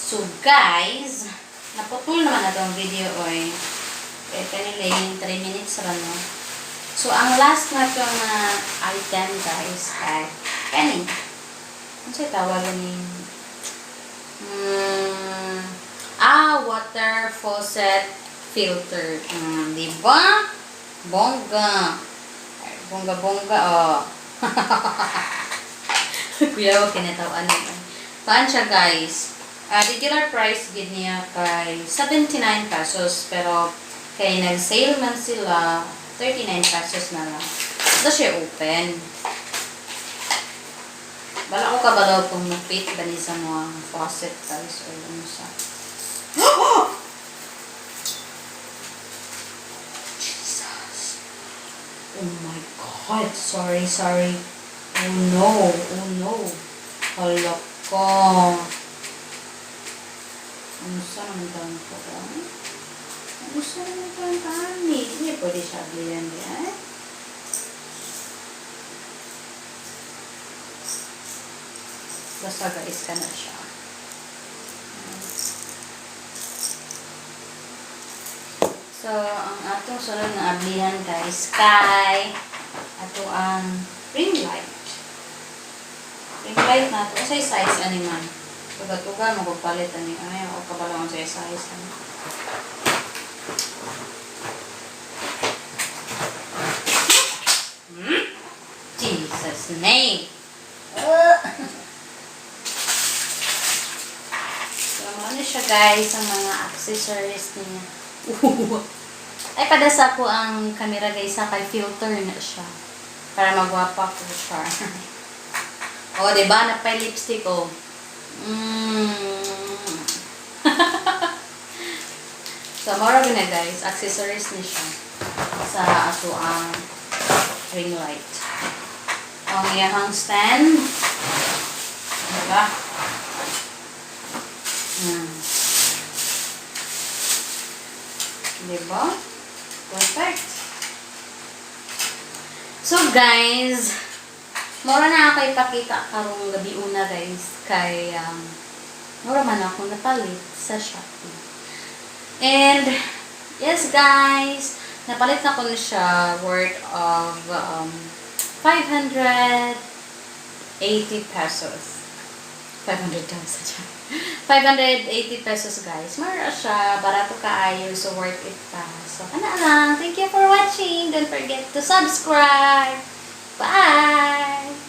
So guys, naputol naman na itong video oy. Kaya kanila yung 3 minutes ra no. So ang last na itong item guys ay kani. Ano siya tawagan ni? Water faucet filter. Diba? Bongga. Bongga-bongga oh. Kuya ko kinatawan naman. Paan siya guys? Regular price gid niya kay 79 pesos pero kay nag-sale man sila 39 pesos na lang. Ito siya open. Bala ko ka ba daw kung na-fit ba ni sa mga faucet guys or ano siya. Jesus. Oh my God. Sorry. Oh no. Hala ko. Ano saan naman tayo ko ba? Ano saan naman tayo? Hindi pwede siya bliyan yan. Basta guys ka na siya. So, ang atong sunod na ablihan guys kay ato ang ring light. Ring light na ito. Sa size ano man. Tuga-tuga, magpapalit ano yung ano o kabalang sa size ano. Jesus name! So, ano siya guys, ang mga accessories niya. Ay, padasa ko ang camera guys sa kay filter na siya. Para magwapa ko siya. O, diba? Napay lipstick ko. So, mara na guys. Accessories niya siya. Sa ato ang ring light. Ang iyahang stand. Diba? Diba? Perfect. So guys, mura na ako ipakita karong gabi una guys kay mura man ako napalit sa SHOPEE. And yes guys, napalit na ko na siya worth of 580 pesos. 500,000 580 pesos guys. Mara siya. Barato kaayo. So worth it pa. So kana lang. Thank you for watching. Don't forget to subscribe. Bye!